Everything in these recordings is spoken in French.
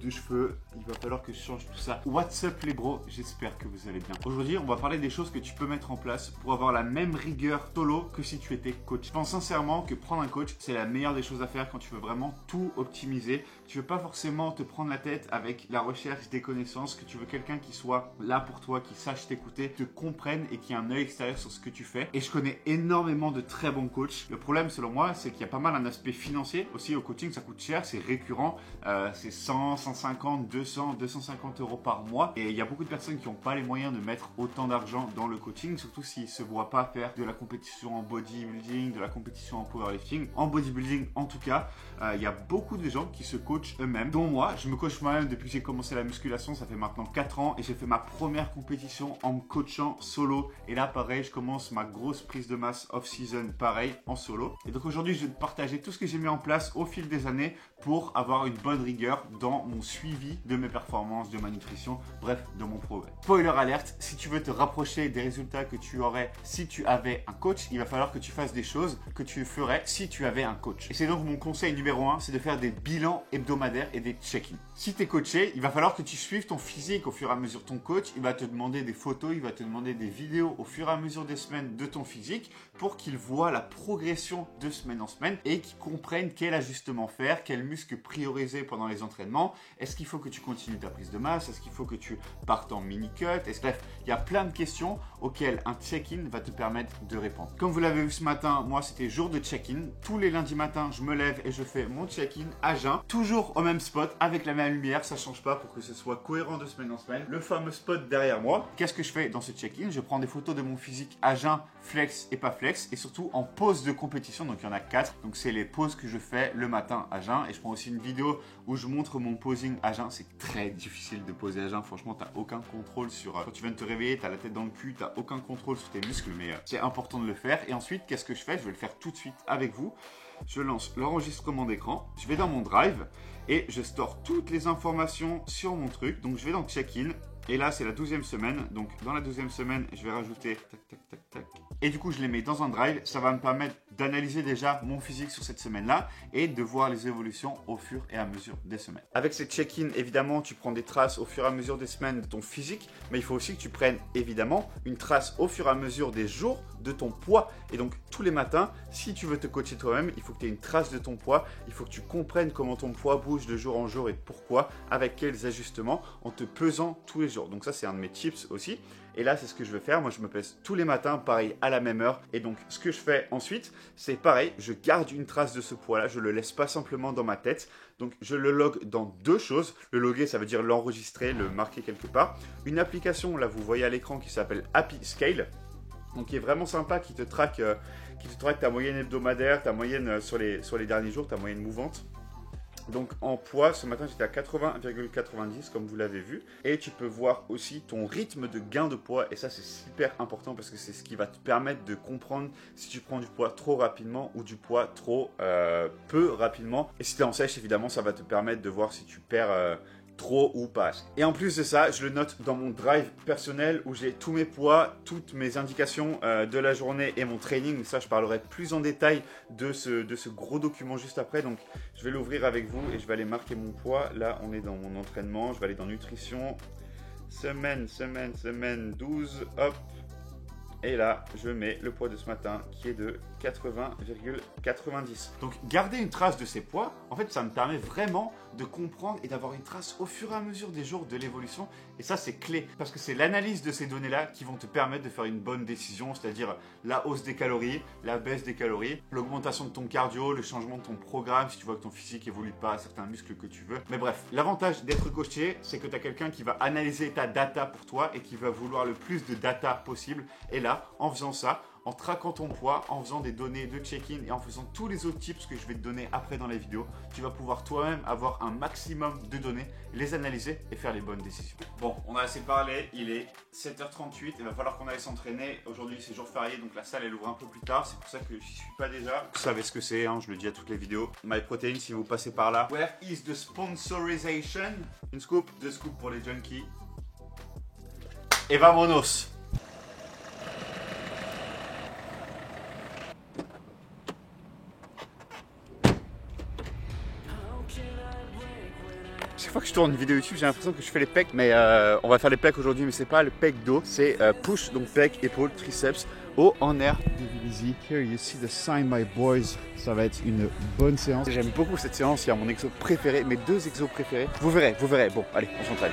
de cheveux, il va falloir que je change tout ça. What's up les bros, j'espère que vous allez bien. Aujourd'hui, on va parler des choses que tu peux mettre en place pour avoir la même rigueur solo que si tu étais coach. Je pense sincèrement que prendre un coach, c'est la meilleure des choses à faire quand tu veux vraiment tout optimiser. Tu veux pas forcément te prendre la tête avec la recherche des connaissances, que tu veux quelqu'un qui soit là pour toi, qui sache t'écouter, te comprenne et qui ait un œil extérieur sur ce que tu fais. Et je connais énormément de très bons coachs. Le problème, selon moi, c'est qu'il y a pas mal un aspect financier. Aussi, au coaching, ça coûte cher, c'est récurrent. C'est 100, 150, 200, 250 euros par mois. Et il y a beaucoup de personnes qui n'ont pas les moyens de mettre autant d'argent dans le coaching, surtout s'ils ne se voient pas faire de la compétition en bodybuilding, de la compétition en powerlifting. En bodybuilding, en tout cas, il y a beaucoup de gens qui se coachent eux-mêmes, dont moi. Je me coach moi-même depuis que j'ai commencé la musculation, ça fait maintenant 4 ans et j'ai fait ma première compétition en me coachant solo. Et là, pareil, je commence ma grosse prise de masse off-season, pareil, en solo. Et donc aujourd'hui, je vais te partager tout ce que j'ai mis en place au fil des années pour avoir une bonne rigueur dans mon suivi de mes performances, de ma nutrition, bref, de mon progrès. Spoiler alerte, si tu veux te rapprocher des résultats que tu aurais si tu avais un coach, il va falloir que tu fasses des choses que tu ferais si tu avais un coach. Et c'est donc mon conseil numéro 1, c'est de faire des bilans hebdomadaires et des check-ins. Si tu es coaché, il va falloir que tu suives ton physique au fur et à mesure. Ton coach, il va te demander des photos, il va te demander des vidéos au fur et à mesure des semaines de ton physique pour qu'il voit la progression de semaine en semaine et qu'il comprenne quel ajustement faire, quel muscle prioriser pendant les entraînements. Est-ce qu'il faut que tu continues ta prise de masse? Est-ce qu'il faut que tu partes en mini-cut? Bref, il y a plein de questions auxquelles un check-in va te permettre de répondre. Comme vous l'avez vu ce matin, moi c'était jour de check-in. Tous les lundis matins, je me lève et je fais mon check-in à jeun, toujours au même spot, avec la même lumière, ça change pas pour que ce soit cohérent de semaine en semaine. Le fameux spot derrière moi. Qu'est-ce que je fais dans ce check-in? Je prends des photos de mon physique à jeun, flex et pas flex, et surtout en pause de compétition, donc il y en a 4. Donc c'est les pauses que je fais le matin à jeun, et je prends aussi une vidéo où je montre mon posing à jeun. C'est très difficile de poser à jeun, franchement, t'as aucun contrôle sur... Quand tu viens de te réveiller, t'as la tête dans le cul, t'as aucun contrôle sur tes muscles, mais c'est important de le faire. Et ensuite, qu'est-ce que je fais? Je vais le faire tout de suite avec vous. Je lance l'enregistrement d'écran, je vais dans mon drive et je store toutes les informations sur mon truc. Donc je vais dans check-in et là c'est la 12e semaine. Donc dans la 12e semaine, je vais rajouter tac tac tac tac. Et du coup je les mets dans un drive. Ça va me permettre d'analyser déjà mon physique sur cette semaine-là et de voir les évolutions au fur et à mesure des semaines. Avec ces check-in, évidemment, tu prends des traces au fur et à mesure des semaines de ton physique, mais il faut aussi que tu prennes évidemment une trace au fur et à mesure des jours de ton poids. Et donc tous les matins, si tu veux te coacher toi-même, il faut que tu aies une trace de ton poids, il faut que tu comprennes comment ton poids bouge de jour en jour et pourquoi, avec quels ajustements, en te pesant tous les jours. Donc ça c'est un de mes tips aussi. Et là, c'est ce que je veux faire. Moi, je me pèse tous les matins, pareil, à la même heure. Et donc, ce que je fais ensuite, c'est pareil, je garde une trace de ce poids-là. Je ne le laisse pas simplement dans ma tête. Donc, je le log dans deux choses. Le loguer, ça veut dire l'enregistrer, le marquer quelque part. Une application, là, vous voyez à l'écran, qui s'appelle Happy Scale. Donc, qui est vraiment sympa, qui te traque ta moyenne hebdomadaire, ta moyenne sur les derniers jours, ta moyenne mouvante. Donc en poids, ce matin j'étais à 80,90 comme vous l'avez vu. Et tu peux voir aussi ton rythme de gain de poids. Et ça c'est super important parce que c'est ce qui va te permettre de comprendre si tu prends du poids trop rapidement ou du poids trop peu rapidement. Et si tu es en sèche, évidemment, ça va te permettre de voir si tu perds... trop ou pas. Et en plus de ça, je le note dans mon drive personnel où j'ai tous mes poids, toutes mes indications de la journée et mon training. Ça, je parlerai plus en détail de ce gros document juste après. Donc, je vais l'ouvrir avec vous et je vais aller marquer mon poids. Là, on est dans mon entraînement. Je vais aller dans nutrition. Semaine 12. Hop. Et là, je mets le poids de ce matin qui est de 80,90. Donc, garder une trace de ces poids, en fait, ça me permet vraiment de comprendre et d'avoir une trace au fur et à mesure des jours de l'évolution. Et ça, c'est clé parce que c'est l'analyse de ces données-là qui vont te permettre de faire une bonne décision, c'est-à-dire la hausse des calories, la baisse des calories, l'augmentation de ton cardio, le changement de ton programme si tu vois que ton physique évolue pas, certains muscles que tu veux. Mais bref, l'avantage d'être coaché, c'est que tu as quelqu'un qui va analyser ta data pour toi et qui va vouloir le plus de data possible. Et là, en faisant ça, en traquant ton poids, en faisant des données de check-in et en faisant tous les autres tips que je vais te donner après dans la vidéo, tu vas pouvoir toi-même avoir un maximum de données, les analyser et faire les bonnes décisions. Bon, on a assez parlé, il est 7h38, il va falloir qu'on aille s'entraîner. Aujourd'hui c'est jour férié, donc la salle elle ouvre un peu plus tard, c'est pour ça que j'y suis pas déjà. Vous savez ce que c'est, hein, je le dis à toutes les vidéos. MyProtein si vous passez par là. Where is the sponsorization? Une scoop, deux scoops pour les junkies. Et vamonos! fois que je tourne une vidéo YouTube, j'ai l'impression que je fais les pecs, mais on va faire les pecs aujourd'hui, mais c'est pas le pec dos, c'est push, donc pec, épaule, triceps, haut en air. Easy. Here you see the sign, my boys. Ça va être une bonne séance. J'aime beaucoup cette séance, il y a mon exo préféré, mes deux exos préférés. Vous verrez. Bon, allez, on s'entraîne.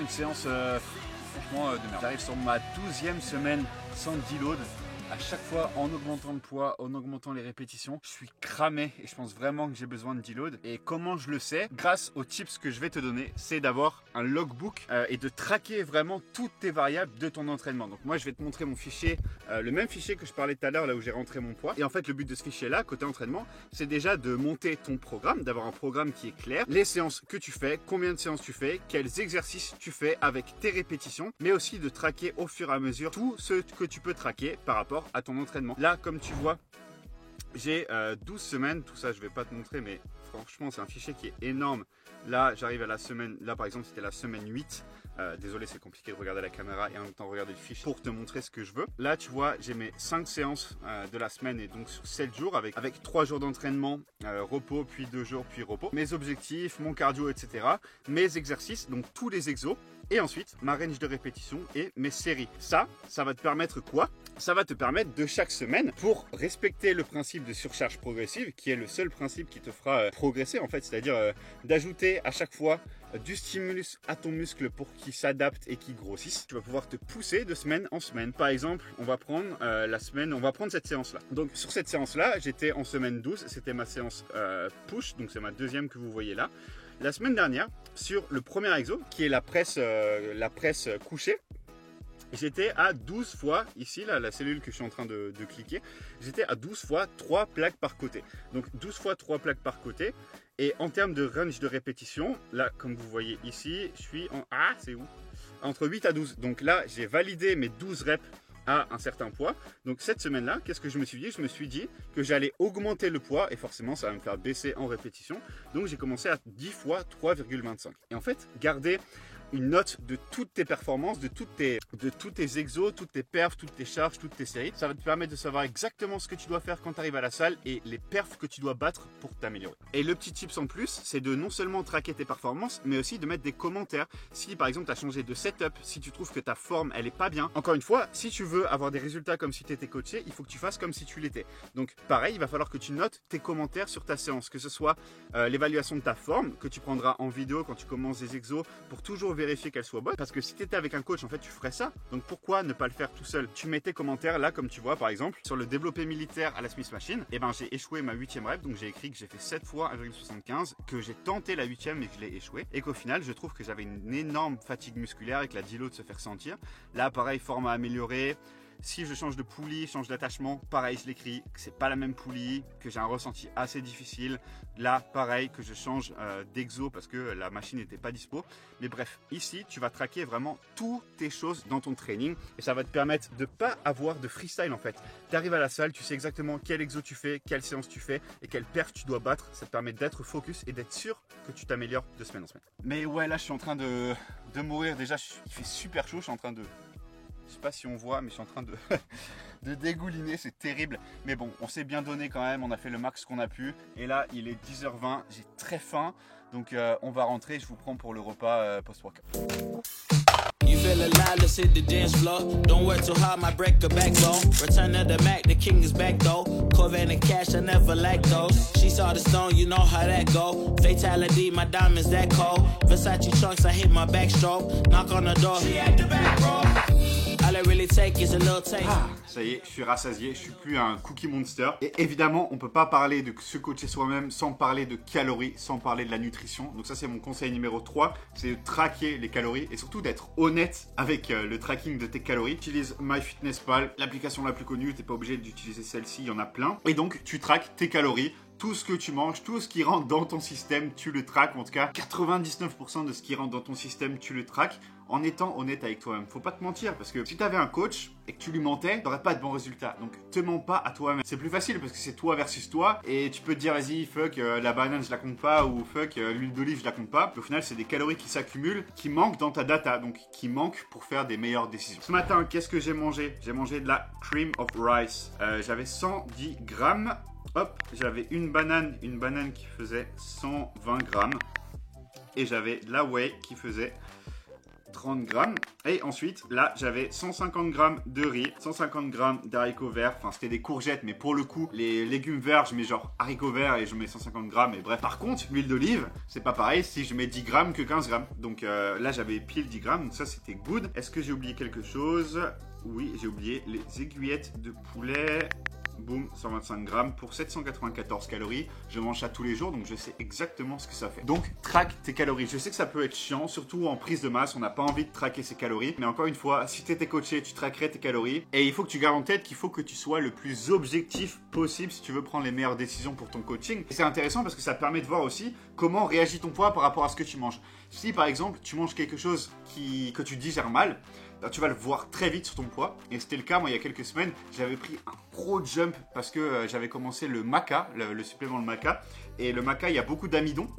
Une séance franchement de merde. J'arrive sur ma 12e semaine sans deload. À chaque fois en augmentant le poids, en augmentant les répétitions, je suis cramé et je pense vraiment que j'ai besoin de deload. Et comment je le sais? Grâce aux tips que je vais te donner, c'est d'avoir un logbook et de traquer vraiment toutes tes variables de ton entraînement. Donc moi je vais te montrer mon fichier, le même fichier que je parlais tout à l'heure, là où j'ai rentré mon poids. Et en fait le but de ce fichier là, côté entraînement, c'est déjà de monter ton programme, d'avoir un programme qui est clair, les séances que tu fais, combien de séances tu fais, quels exercices tu fais avec tes répétitions, mais aussi de traquer au fur et à mesure tout ce que tu peux traquer par rapport à ton entraînement. Là, comme tu vois, j'ai 12 semaines, tout ça je vais pas te montrer, mais franchement c'est un fichier qui est énorme. Là j'arrive à la semaine, là par exemple c'était la semaine 8. Désolé, c'est compliqué de regarder la caméra et en même temps regarder le fichier pour te montrer ce que je veux. Là tu vois, j'ai mes 5 séances de la semaine et donc sur 7 jours avec 3 jours d'entraînement, repos, puis 2 jours, puis repos. Mes objectifs, mon cardio, etc. Mes exercices, donc tous les exos. Et ensuite, ma range de répétition et mes séries. Ça va te permettre quoi? Ça va te permettre de chaque semaine, pour respecter le principe de surcharge progressive, qui est le seul principe qui te fera progresser en fait, c'est-à-dire d'ajouter à chaque fois du stimulus à ton muscle pour qu'il s'adapte et qu'il grossisse. Tu vas pouvoir te pousser de semaine en semaine. Par exemple, on va prendre cette séance-là. Donc sur cette séance-là, j'étais en semaine 12, c'était ma séance push, donc c'est ma deuxième que vous voyez là. La semaine dernière, sur le premier exo, qui est la presse couchée, j'étais à 12 fois, ici, là, la cellule que je suis en train de cliquer, j'étais à 12 fois 3 plaques par côté. Donc 12 fois 3 plaques par côté. Et en termes de range de répétition, là, comme vous voyez ici, je suis en... Ah, c'est où? Entre 8 à 12. Donc là, j'ai validé mes 12 reps à un certain poids. Donc cette semaine-là, qu'est-ce que je me suis dit? Je me suis dit que j'allais augmenter le poids et forcément ça va me faire baisser en répétition. Donc j'ai commencé à 10 fois 3,25. Et en fait, gardez une note de toutes tes performances, de tous tes exos, toutes tes perfs, toutes tes charges, toutes tes séries. Ça va te permettre de savoir exactement ce que tu dois faire quand tu arrives à la salle et les perfs que tu dois battre pour t'améliorer. Et le petit tips en plus, c'est de non seulement traquer tes performances, mais aussi de mettre des commentaires. Si par exemple tu as changé de setup, si tu trouves que ta forme elle est pas bien. Encore une fois, si tu veux avoir des résultats comme si tu étais coaché, il faut que tu fasses comme si tu l'étais. Donc pareil, il va falloir que tu notes tes commentaires sur ta séance, que ce soit l'évaluation de ta forme que tu prendras en vidéo quand tu commences des exos pour toujours vérifier qu'elle soit bonne. Parce que si tu étais avec un coach, en fait, tu ferais ça. Donc pourquoi ne pas le faire tout seul? Tu mets tes commentaires là, comme tu vois, par exemple, sur le développé militaire à la Smith Machine. Et ben j'ai échoué ma 8e rep, donc j'ai écrit que j'ai fait 7 fois 1,75, que j'ai tenté la 8e et que je l'ai échoué. Et qu'au final, je trouve que j'avais une énorme fatigue musculaire et que la deload se fait ressentir. Là, pareil, forme à améliorer. Si je change de poulie, change d'attachement, pareil, je l'écris, que c'est pas la même poulie, que j'ai un ressenti assez difficile. Là, pareil, que je change d'exo parce que la machine n'était pas dispo. Mais bref, ici, tu vas traquer vraiment toutes tes choses dans ton training et ça va te permettre de pas avoir de freestyle en fait. Tu arrives à la salle, tu sais exactement quel exo tu fais, quelle séance tu fais et quelle perf tu dois battre. Ça te permet d'être focus et d'être sûr que tu t'améliores de semaine en semaine. Mais ouais, là, je suis en train de mourir. Déjà, il fait super chaud, je suis en train de... Je sais pas si on voit, mais je suis en train de dégouliner, c'est terrible. Mais bon, on s'est bien donné quand même, on a fait le max qu'on a pu. Et là, il est 10h20, j'ai très faim. Donc on va rentrer, je vous prends pour le repas post-workout. You feel alive, let's hit the dance floor. Don't work too hard, might break a backbone. Return of the Mac, the king is back though. Corvette and cash, I never lack those. She saw the stone, you know how that go. Fatality, my diamonds that cold. Versace trunks, I hit my backstroke. Knock on the door, she at the back, bro. All I really take is a little taste. Ça y est, je suis rassasié, je suis plus un cookie monster. Et évidemment, on peut pas parler de se coacher soi-même sans parler de calories, sans parler de la nutrition. Donc ça, c'est mon conseil numéro 3, c'est de traquer les calories et surtout d'être honnête avec le tracking de tes calories. Utilise MyFitnessPal, l'application la plus connue, t'es pas obligé d'utiliser celle-ci, il y en a plein. Et donc, tu traques tes calories. Tout ce que tu manges, tout ce qui rentre dans ton système, tu le traques. En tout cas, 99% de ce qui rentre dans ton système, tu le traques en étant honnête avec toi-même. Faut pas te mentir parce que si tu avais un coach et que tu lui mentais, tu n'aurais pas de bons résultats. Donc, te mens pas à toi-même. C'est plus facile parce que c'est toi versus toi et tu peux te dire vas-y, fuck, la banane je la compte pas ou fuck, l'huile d'olive je la compte pas. Au final, c'est des calories qui s'accumulent, qui manquent dans ta data, donc qui manquent pour faire des meilleures décisions. Ce matin, qu'est-ce que j'ai mangé? J'ai mangé de la cream of rice. J'avais 110 grammes. Hop, j'avais une banane qui faisait 120 grammes. Et j'avais de la whey qui faisait 30 grammes. Et ensuite, là, j'avais 150 grammes de riz, 150 grammes d'haricots verts. Enfin, c'était des courgettes, mais pour le coup, les légumes verts, je mets genre haricots verts et je mets 150 grammes. Et bref, par contre, l'huile d'olive, c'est pas pareil si je mets 10 grammes que 15 grammes. Donc là, j'avais pile 10 grammes. Donc ça, c'était good. Est-ce que j'ai oublié quelque chose? Oui, j'ai oublié les aiguillettes de poulet. Boum, 125 grammes pour 794 calories. Je mange ça tous les jours, donc je sais exactement ce que ça fait. Donc, traque tes calories. Je sais que ça peut être chiant, surtout en prise de masse. On n'a pas envie de traquer ses calories. Mais encore une fois, si tu étais coaché, tu traquerais tes calories. Et il faut que tu gardes en tête qu'il faut que tu sois le plus objectif possible si tu veux prendre les meilleures décisions pour ton coaching. Et c'est intéressant parce que ça permet de voir aussi comment réagit ton poids par rapport à ce que tu manges. Si par exemple, tu manges quelque chose que tu digères mal, tu vas le voir très vite sur ton poids. Et c'était le cas, moi, il y a quelques semaines, j'avais pris un gros jump parce que j'avais commencé le maca, le supplément le maca. Et le maca, il y a beaucoup d'amidon.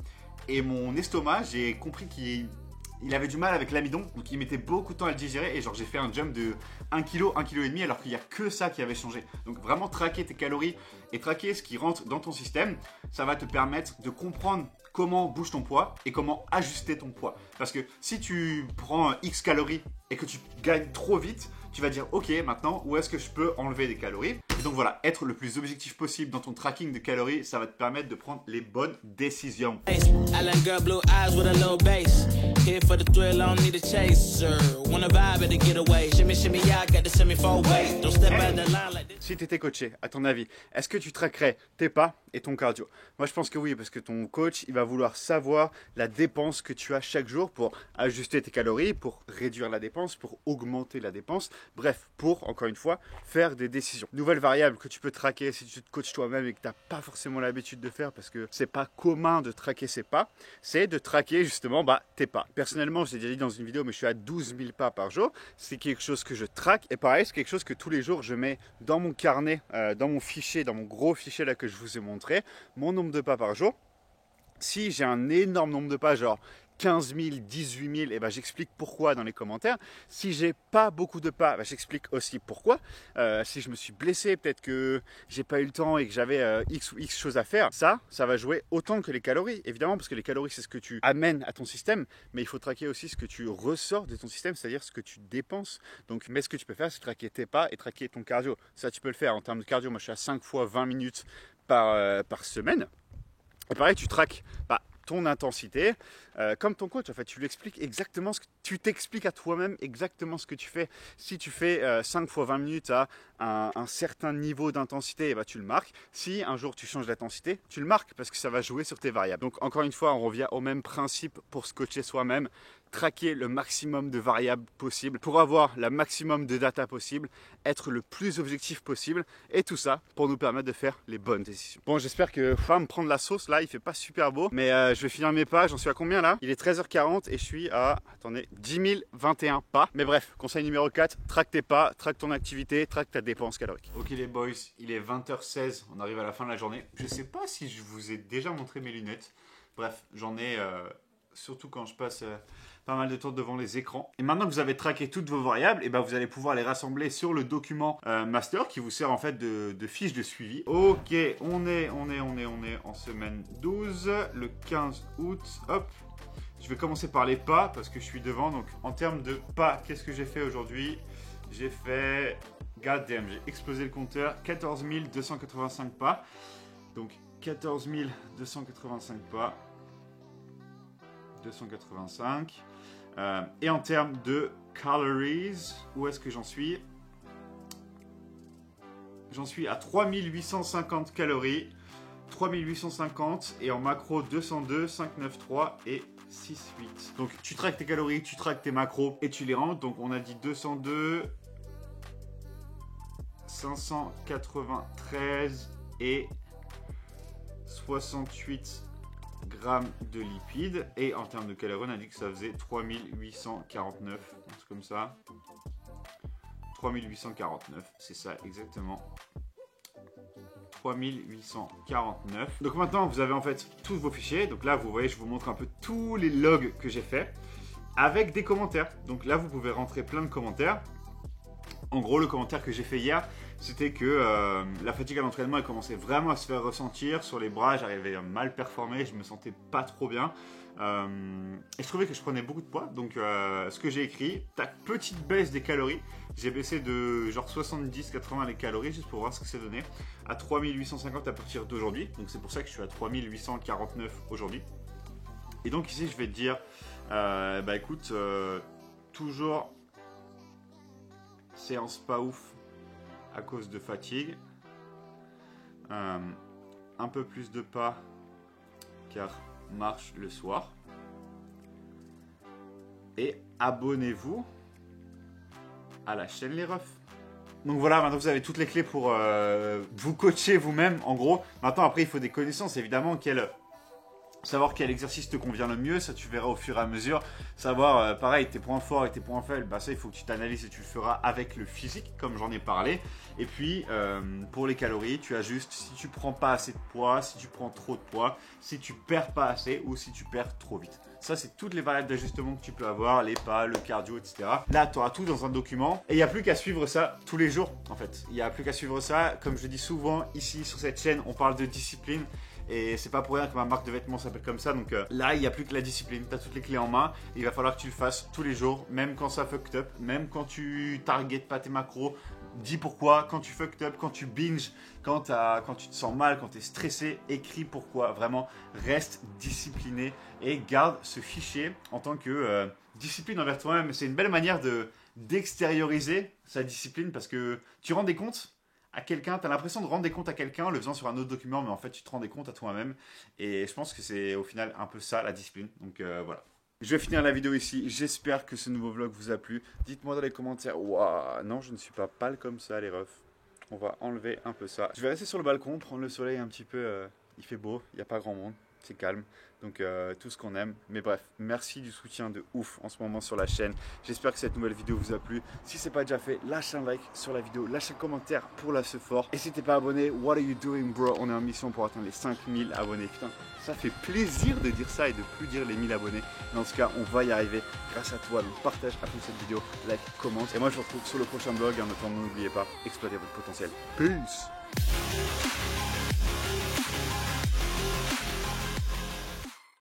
Et mon estomac, j'ai compris qu'il avait du mal avec l'amidon. Donc, il mettait beaucoup de temps à le digérer. Et genre, j'ai fait un jump de 1 kg, 1,5 kg, alors qu'il n'y a que ça qui avait changé. Donc, vraiment traquer tes calories et traquer ce qui rentre dans ton système, ça va te permettre de comprendre comment bouge ton poids et comment ajuster ton poids. Parce que si tu prends X calories et que tu gagnes trop vite, tu vas dire ok, maintenant où est-ce que je peux enlever des calories? Et donc voilà, être le plus objectif possible dans ton tracking de calories, ça va te permettre de prendre les bonnes décisions. Si tu étais coaché, à ton avis, est-ce que tu traquerais tes pas et ton cardio? Moi je pense que oui, parce que ton coach, il va vouloir savoir la dépense que tu as chaque jour pour ajuster tes calories, pour réduire la dépense, pour augmenter la dépense. Bref, pour, encore une fois, faire des décisions. Nouvelle variable que tu peux traquer si tu te coaches toi-même et que tu n'as pas forcément l'habitude de faire parce que c'est pas commun de traquer ses pas, c'est de traquer justement tes pas. Personnellement, je l'ai déjà dit dans une vidéo, mais je suis à 12 000 pas par jour. C'est quelque chose que je traque et pareil, c'est quelque chose que tous les jours je mets dans mon carnet, dans mon fichier, dans mon gros fichier là que je vous ai montré, mon nombre de pas par jour. Si j'ai un énorme nombre de pas, genre 15 000, 18 000, et ben j'explique pourquoi dans les commentaires. Si j'ai pas beaucoup de pas, ben j'explique aussi pourquoi. Si je me suis blessé, peut-être que j'ai pas eu le temps et que j'avais X ou X choses à faire, ça va jouer autant que les calories, évidemment, parce que les calories c'est ce que tu amènes à ton système, mais il faut traquer aussi ce que tu ressors de ton système, c'est-à-dire ce que tu dépenses. Donc, mais ce que tu peux faire, c'est traquer tes pas et traquer ton cardio. Ça, tu peux le faire en termes de cardio. Moi, je suis à 5 fois 20 minutes par semaine. Et pareil, tu traques ton intensité, comme ton coach en fait, tu lui expliques exactement ce que tu t'expliques à toi-même exactement ce que tu fais. Si tu fais 5 fois 20 minutes à un certain niveau d'intensité, tu le marques. Si un jour tu changes d'intensité, tu le marques parce que ça va jouer sur tes variables. Donc encore une fois, on revient au même principe pour se coacher soi-même. Traquer le maximum de variables possibles pour avoir le maximum de data possible, être le plus objectif possible et tout ça pour nous permettre de faire les bonnes décisions. Bon, j'espère que va me prendre la sauce là, il fait pas super beau, mais je vais finir mes pas. J'en suis à combien là? Il est 13h40 et je suis à, attendez, 10 021 pas. Mais bref, conseil numéro 4, traque tes pas, traque ton activité, traque ta dépense calorique. Ok les boys, il est 20h16, on arrive à la fin de la journée. Je sais pas si je vous ai déjà montré mes lunettes. Bref, j'en ai surtout quand je passe pas mal de temps devant les écrans. Et maintenant que vous avez traqué toutes vos variables, et vous allez pouvoir les rassembler sur le document master qui vous sert en fait de fiche de suivi. Ok, on est en semaine 12, le 15 août, hop. Je vais commencer par les pas parce que je suis devant. Donc en termes de pas, qu'est-ce que j'ai fait aujourd'hui? J'ai fait, god damn, j'ai explosé le compteur, 14 285 pas. Donc 14 285 pas. 285. Et en termes de calories, où est-ce que j'en suis? J'en suis à 3850 calories. 3850 et en macro 202, 593 et 68. Donc tu traques tes calories, tu traques tes macros et tu les rentres. Donc on a dit 202, 593 et 68 grammes de lipides. Et en termes de calories, on a dit que ça faisait 3849. C'est comme ça. 3849, c'est ça exactement. 3849. Donc maintenant, vous avez en fait tous vos fichiers. Donc là, vous voyez, je vous montre un peu tous les logs que j'ai fait avec des commentaires. Donc là, vous pouvez rentrer plein de commentaires. En gros, le commentaire que j'ai fait hier, c'était que la fatigue à l'entraînement, elle commençait vraiment à se faire ressentir. Sur les bras, j'arrivais à mal performer, je me sentais pas trop bien. Et je trouvais que je prenais beaucoup de poids. Donc ce que j'ai écrit, tac, petite baisse des calories. J'ai baissé de genre 70-80 les calories juste pour voir ce que ça donnait à 3850 à partir d'aujourd'hui. Donc c'est pour ça que je suis à 3849 aujourd'hui. Et donc ici je vais te dire, écoute, toujours séance pas ouf à cause de fatigue. Un peu plus de pas car marche le soir. Et abonnez-vous à la chaîne Les Refs. Donc voilà, maintenant vous avez toutes les clés pour vous coacher vous-même. En gros, maintenant après il faut des connaissances évidemment, savoir quel exercice te convient le mieux, ça tu verras au fur et à mesure. Savoir, pareil, tes points forts et tes points faibles, ça il faut que tu t'analyses et tu le feras avec le physique, comme j'en ai parlé. Et puis, pour les calories, tu ajustes si tu prends pas assez de poids, si tu prends trop de poids, si tu perds pas assez ou si tu perds trop vite. Ça, c'est toutes les variables d'ajustement que tu peux avoir, les pas, le cardio, etc. Là, tu auras tout dans un document et il n'y a plus qu'à suivre ça tous les jours, en fait. Il n'y a plus qu'à suivre ça. Comme je dis souvent ici sur cette chaîne, on parle de discipline. Et c'est pas pour rien que ma marque de vêtements s'appelle comme ça. Donc là, il n'y a plus que la discipline. Tu as toutes les clés en main. Il va falloir que tu le fasses tous les jours, même quand ça fucked up, même quand tu targetes pas tes macros. Dis pourquoi, quand tu fucked up, quand tu binge, quand tu te sens mal, quand tu es stressé, écris pourquoi. Vraiment, reste discipliné et garde ce fichier en tant que discipline envers toi-même. C'est une belle manière d'extérioriser sa discipline parce que tu rends des comptes à quelqu'un, tu as l'impression de rendre des comptes à quelqu'un en le faisant sur un autre document, mais en fait tu te rends des comptes à toi-même. Et je pense que c'est au final un peu ça la discipline. Donc voilà. Je vais finir la vidéo ici. J'espère que ce nouveau vlog vous a plu. Dites-moi dans les commentaires. Waouh, non, je ne suis pas pâle comme ça, les refs. On va enlever un peu ça. Je vais rester sur le balcon, prendre le soleil un petit peu. Il fait beau, il n'y a pas grand monde. c'est calme. Donc tout ce qu'on aime. Mais bref, merci du soutien de ouf en ce moment sur la chaîne. J'espère que cette nouvelle vidéo vous a plu. Si ce n'est pas déjà fait, lâche un like sur la vidéo, lâche un commentaire pour la ce fort. Et si t'es pas abonné, what are you doing bro? On est en mission pour atteindre les 5000 abonnés. Putain, ça fait plaisir de dire ça et de plus dire les 1000 abonnés. Mais en tout cas, on va y arriver grâce à toi. Donc partage après cette vidéo, like, commente. Et moi je vous retrouve sur le prochain vlog. Et en attendant, n'oubliez pas, exploitez votre potentiel. Peace.